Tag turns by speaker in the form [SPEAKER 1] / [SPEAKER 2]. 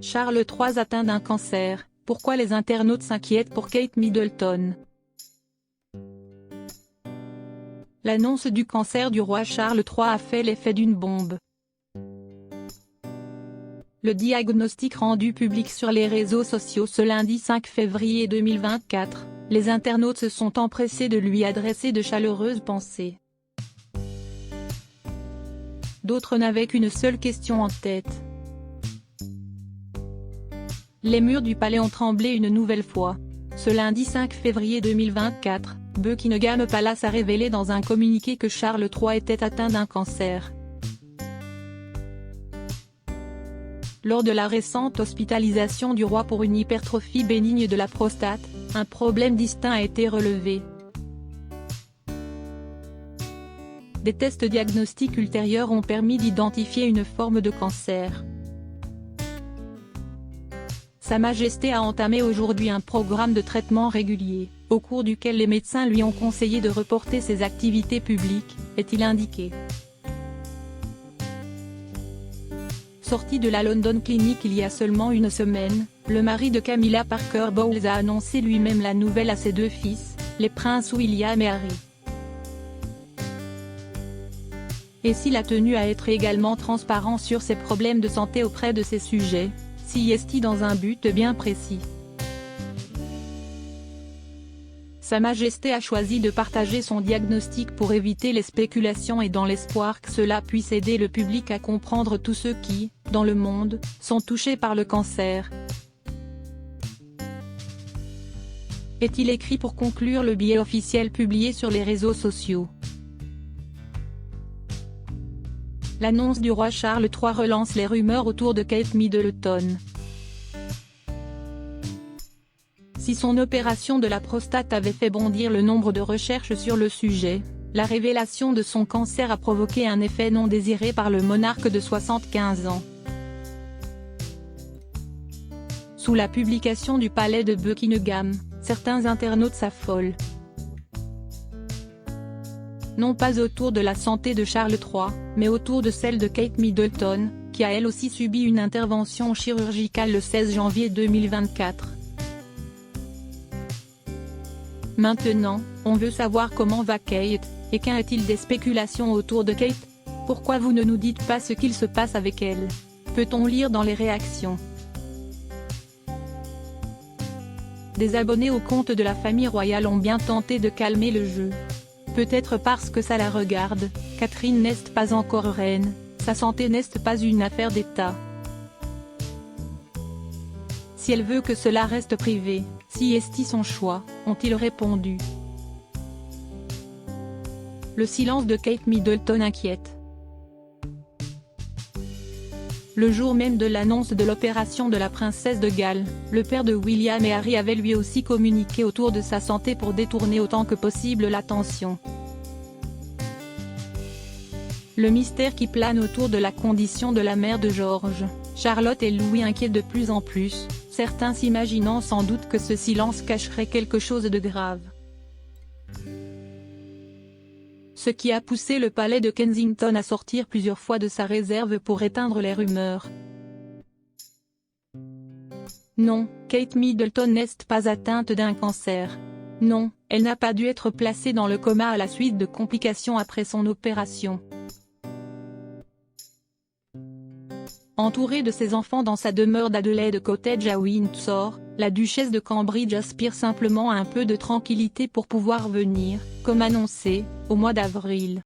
[SPEAKER 1] Charles III atteint d'un cancer, pourquoi les internautes s'inquiètent pour Kate Middleton? L'annonce du cancer du roi Charles III a fait l'effet d'une bombe. Le diagnostic rendu public sur les réseaux sociaux ce lundi 5 février 2024, les internautes se sont empressés de lui adresser de chaleureuses pensées. D'autres n'avaient qu'une seule question en tête. Les murs du palais ont tremblé une nouvelle fois. Ce lundi 5 février 2024, Buckingham Palace a révélé dans un communiqué que Charles III était atteint d'un cancer. Lors de la récente hospitalisation du roi pour une hypertrophie bénigne de la prostate, un problème distinct a été relevé. Des tests diagnostiques ultérieurs ont permis d'identifier une forme de cancer. Sa Majesté a entamé aujourd'hui un programme de traitement régulier, au cours duquel les médecins lui ont conseillé de reporter ses activités publiques, est-il indiqué. Sorti de la London Clinic il y a seulement une semaine, le mari de Camilla Parker Bowles a annoncé lui-même la nouvelle à ses deux fils, les princes William et Harry. Et s'il a tenu à être également transparent sur ses problèmes de santé auprès de ses sujets, s'y est-il dans un but bien précis. Sa Majesté a choisi de partager son diagnostic pour éviter les spéculations et dans l'espoir que cela puisse aider le public à comprendre tous ceux qui, dans le monde, sont touchés par le cancer. Est-il écrit pour conclure le billet officiel publié sur les réseaux sociaux. L'annonce du roi Charles III relance les rumeurs autour de Kate Middleton. Si son opération de la prostate avait fait bondir le nombre de recherches sur le sujet, la révélation de son cancer a provoqué un effet non désiré par le monarque de 75 ans. Sous la publication du palais de Buckingham, certains internautes s'affolent. Non pas autour de la santé de Charles III, mais autour de celle de Kate Middleton, qui a elle aussi subi une intervention chirurgicale le 16 janvier 2024. Maintenant, on veut savoir comment va Kate, et qu'en est-il des spéculations autour de Kate? Pourquoi vous ne nous dites pas ce qu'il se passe avec elle? Peut-on lire dans les réactions. Des abonnés au compte de la famille royale ont bien tenté de calmer le jeu. Peut-être parce que ça la regarde, Catherine n'est pas encore reine, sa santé n'est pas une affaire d'État. Si elle veut que cela reste privé, si est-il son choix, ont-ils répondu. Le silence de Kate Middleton inquiète. Le jour même de l'annonce de l'opération de la princesse de Galles, le père de William et Harry avait lui aussi communiqué autour de sa santé pour détourner autant que possible l'attention. Le mystère qui plane autour de la condition de la mère de George, Charlotte et Louis inquiète de plus en plus, certains s'imaginant sans doute que ce silence cacherait quelque chose de grave. Ce qui a poussé le palais de Kensington à sortir plusieurs fois de sa réserve pour éteindre les rumeurs. Non, Kate Middleton n'est pas atteinte d'un cancer. Non, elle n'a pas dû être placée dans le coma à la suite de complications après son opération. Entourée de ses enfants dans sa demeure d'Adelaide Cottage à Windsor, la duchesse de Cambridge aspire simplement à un peu de tranquillité pour pouvoir venir, comme annoncé, au mois d'avril.